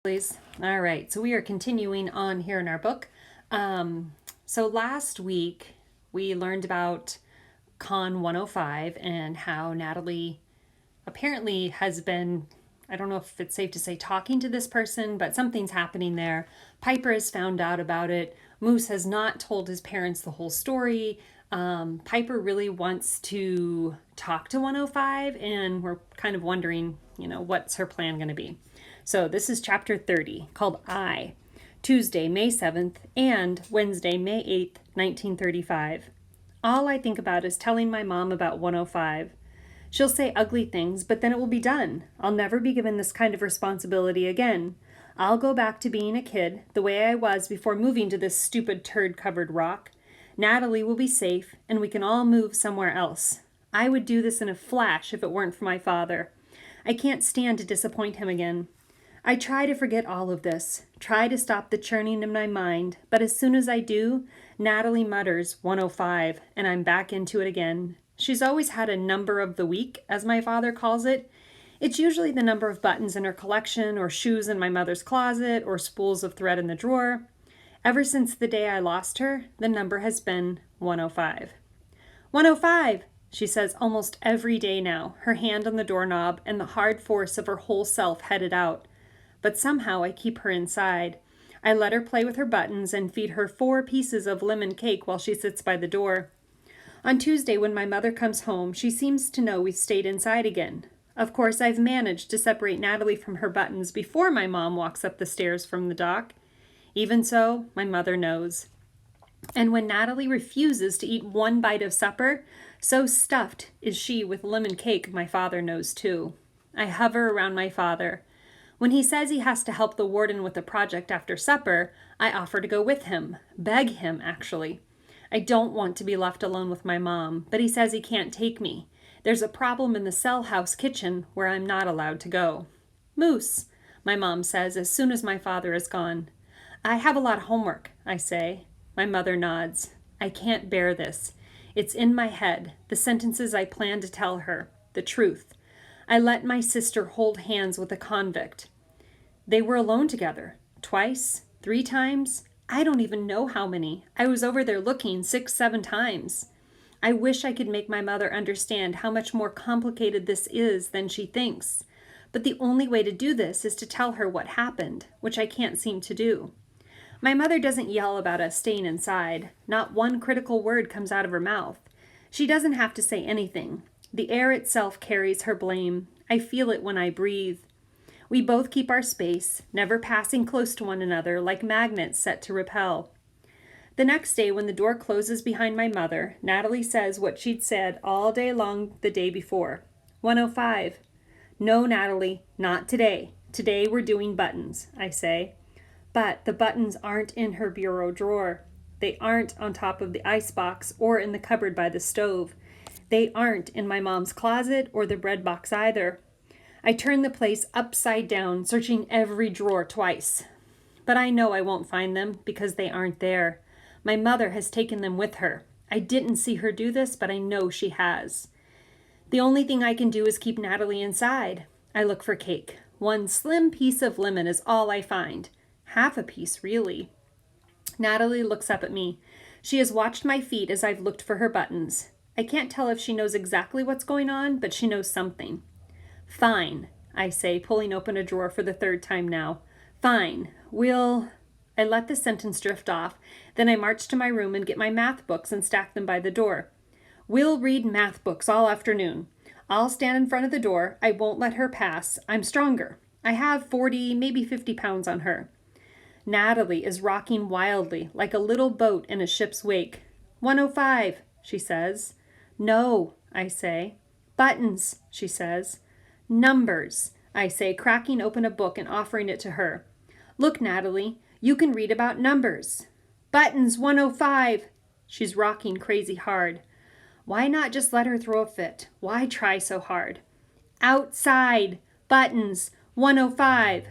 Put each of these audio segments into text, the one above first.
Please. All right, so we are continuing on here in our book. So last week we learned about Con 105 and how Natalie apparently has been, I don't know if it's safe to say talking to this person, but something's happening there. Piper has found out about it. Moose has not told his parents the whole story. Piper really wants to talk to 105, and we're kind of wondering, what's her plan going to be. So this is chapter 30, called I, Tuesday, May 7th, and Wednesday, May 8th, 1935. All I think about is telling my mom about 105. She'll say ugly things, but then it will be done. I'll never be given this kind of responsibility again. I'll go back to being a kid, the way I was before moving to this stupid turd-covered rock. Natalie will be safe, and we can all move somewhere else. I would do this in a flash if it weren't for my father. I can't stand to disappoint him again. I try to forget all of this, try to stop the churning in my mind, but as soon as I do, Natalie mutters 105, and I'm back into it again. She's always had a number of the week, as my father calls it. It's usually the number of buttons in her collection, or shoes in my mother's closet, or spools of thread in the drawer. Ever since the day I lost her, the number has been 105. 105, she says almost every day now, her hand on the doorknob and the hard force of her whole self headed out. But somehow I keep her inside. I let her play with her buttons and feed her 4 pieces of lemon cake while she sits by the door. On Tuesday, when my mother comes home, she seems to know we've stayed inside again. Of course, I've managed to separate Natalie from her buttons before my mom walks up the stairs from the dock. Even so, my mother knows. And when Natalie refuses to eat one bite of supper, so stuffed is she with lemon cake, my father knows too. I hover around my father. When he says he has to help the warden with a project after supper, I offer to go with him. Beg him, actually. I don't want to be left alone with my mom, but he says he can't take me. There's a problem in the cell house kitchen where I'm not allowed to go. Moose, my mom says as soon as my father is gone. I have a lot of homework, I say. My mother nods. I can't bear this. It's in my head, the sentences I plan to tell her, the truth. I let my sister hold hands with a convict. They were alone together. 2, 3 times? I don't even know how many. I was over there looking 6, 7 times. I wish I could make my mother understand how much more complicated this is than she thinks. But the only way to do this is to tell her what happened, which I can't seem to do. My mother doesn't yell about us staying inside. Not one critical word comes out of her mouth. She doesn't have to say anything. The air itself carries her blame. I feel it when I breathe. We both keep our space, never passing close to one another like magnets set to repel. The next day, when the door closes behind my mother, Natalie says what she'd said all day long the day before. 105. No, Natalie, not today. Today we're doing buttons, I say. But the buttons aren't in her bureau drawer. They aren't on top of the icebox or in the cupboard by the stove. They aren't in my mom's closet or the bread box either. I turn the place upside down, searching every drawer twice. But I know I won't find them because they aren't there. My mother has taken them with her. I didn't see her do this, but I know she has. The only thing I can do is keep Natalie inside. I look for cake. One slim piece of lemon is all I find. Half a piece, really. Natalie looks up at me. She has watched my feet as I've looked for her buttons. I can't tell if she knows exactly what's going on, but she knows something. Fine, I say, pulling open a drawer for the 3rd time now. Fine, I let the sentence drift off. Then I march to my room and get my math books and stack them by the door. We'll read math books all afternoon. I'll stand in front of the door. I won't let her pass. I'm stronger. I have 40, maybe 50 pounds on her. Natalie is rocking wildly, like a little boat in a ship's wake. 105, she says. No, I say. Buttons, she says. Numbers, I say, cracking open a book and offering it to her. Look, Natalie, you can read about numbers. Buttons, 105. She's rocking crazy hard. Why not just let her throw a fit? Why try so hard? Outside, buttons, 105.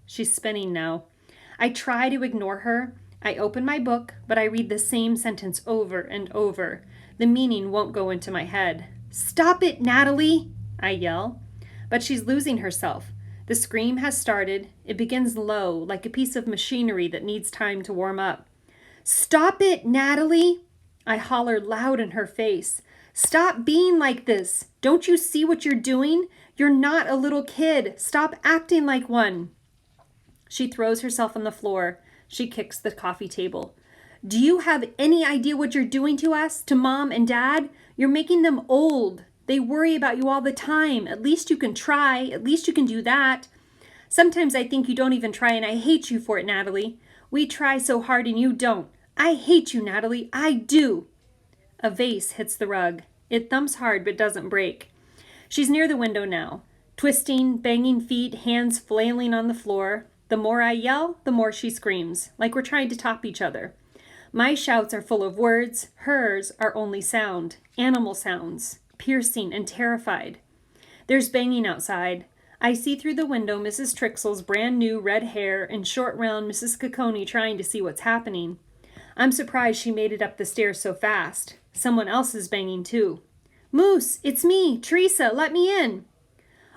She's spinning now. I try to ignore her. I open my book, but I read the same sentence over and over. The meaning won't go into my head. Stop it, Natalie, I yell. But she's losing herself. The scream has started. It begins low, like a piece of machinery that needs time to warm up. "Stop it, Natalie!" I holler loud in her face. "Stop being like this! Don't you see what you're doing? You're not a little kid. Stop acting like one." She throws herself on the floor. She kicks the coffee table. "Do you have any idea what you're doing to us, to Mom and Dad? You're making them old. They worry about you all the time. At least you can try. At least you can do that. Sometimes I think you don't even try, and I hate you for it, Natalie. We try so hard and you don't. I hate you, Natalie. I do." A vase hits the rug. It thumps hard but doesn't break. She's near the window now, twisting, banging feet, hands flailing on the floor. The more I yell, the more she screams, like we're trying to top each other. My shouts are full of words. Hers are only sound, animal sounds, piercing and terrified. There's banging outside. I see through the window Mrs. Trixle's brand new red hair and short round Mrs. Capone trying to see what's happening. I'm surprised she made it up the stairs so fast. Someone else is banging too. "Moose, it's me, Teresa, let me in."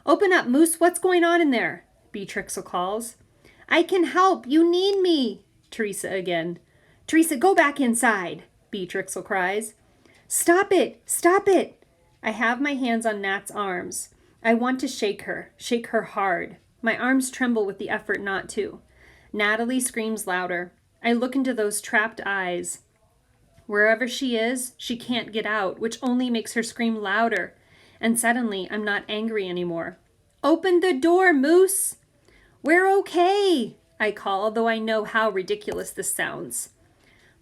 "Open up, Moose, what's going on in there?" B. Trixle calls. "I can help, you need me." Teresa again. "Teresa, go back inside," B. Trixle cries. Stop it! Stop it!" I have my hands on Nat's arms. I want to shake her hard. My arms tremble with the effort not to. Natalie screams louder. I look into those trapped eyes. Wherever she is, she can't get out, which only makes her scream louder. And suddenly, I'm not angry anymore. "Open the door, Moose!" "We're okay," I call, though I know how ridiculous this sounds.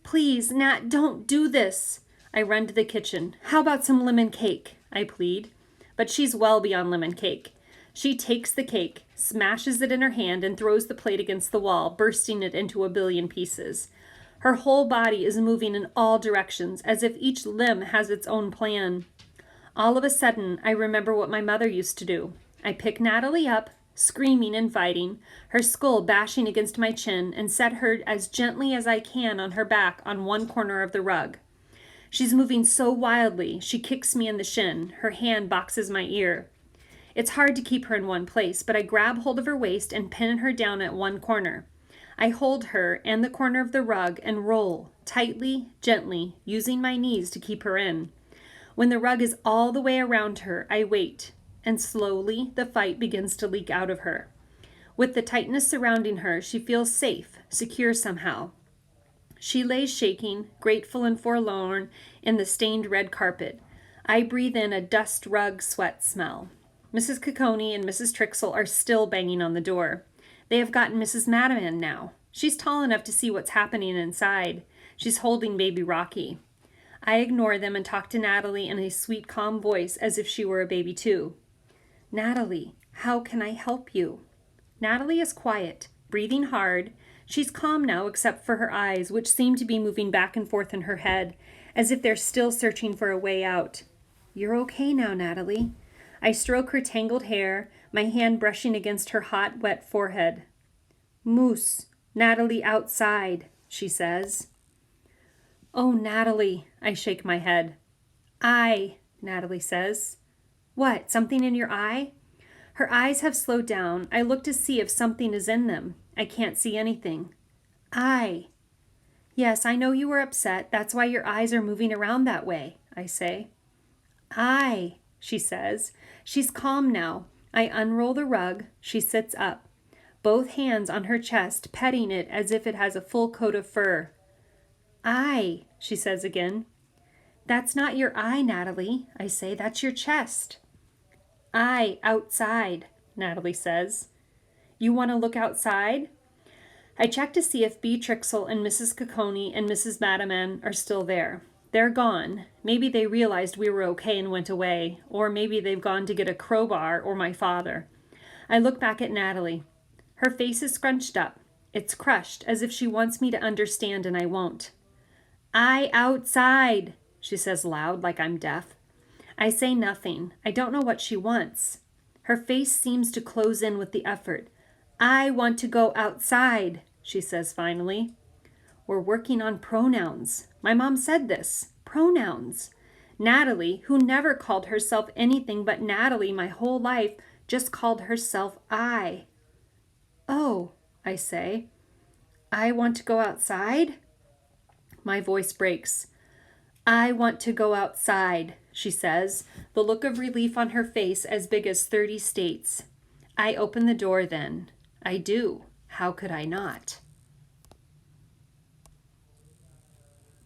"Please, Nat, don't do this." I run to the kitchen. "How about some lemon cake?" I plead. But she's well beyond lemon cake. She takes the cake, smashes it in her hand, and throws the plate against the wall, bursting it into a billion pieces. Her whole body is moving in all directions, as if each limb has its own plan. All of a sudden, I remember what my mother used to do. I pick Natalie up, screaming and fighting, her skull bashing against my chin, and set her as gently as I can on her back on one corner of the rug. She's moving so wildly, she kicks me in the shin. Her hand boxes my ear. It's hard to keep her in one place, but I grab hold of her waist and pin her down at one corner. I hold her and the corner of the rug and roll, tightly, gently, using my knees to keep her in. When the rug is all the way around her, I wait, and slowly the fight begins to leak out of her. With the tightness surrounding her, she feels safe, secure somehow. She lays shaking, grateful and forlorn, in the stained red carpet. I breathe in a dust rug sweat smell. Mrs. Capone and Mrs. Trixle are still banging on the door. They have gotten Mrs. Madaman now. She's tall enough to see what's happening inside. She's holding baby Rocky. I ignore them and talk to Natalie in a sweet, calm voice as if she were a baby too. "Natalie, how can I help you?" Natalie is quiet, breathing hard. She's calm now except for her eyes, which seem to be moving back and forth in her head, as if they're still searching for a way out. "You're okay now, Natalie." I stroke her tangled hair, my hand brushing against her hot, wet forehead. "Moose, Natalie outside," she says. "Oh, Natalie," I shake my head. Natalie says. "What, something in your eye?" Her eyes have slowed down. I look to see if something is in them. I can't see anything. "Yes, I know you were upset. That's why your eyes are moving around that way," I say. She says. She's calm now. I unroll the rug. She sits up, both hands on her chest, petting it as if it has a full coat of fur. She says again. "That's not your eye, Natalie," I say. "That's your chest." Outside," Natalie says. "You want to look outside?" I check to see if B. Trixle and Mrs. Capone and Mrs. Madaman are still there. They're gone. Maybe they realized we were okay and went away, or maybe they've gone to get a crowbar or my father. I look back at Natalie. Her face is scrunched up. It's crushed, as if she wants me to understand and I won't. Outside," she says loud, like I'm deaf. I say nothing. I don't know what she wants. Her face seems to close in with the effort. "I want to go outside," she says finally. We're working on pronouns. My mom said this. Pronouns. Natalie, who never called herself anything but Natalie my whole life, just called herself I. Oh, I say. I want to go outside? My voice breaks. I want to go outside, she says, the look of relief on her face as big as 30 states. I open the door then. I do. How could I not?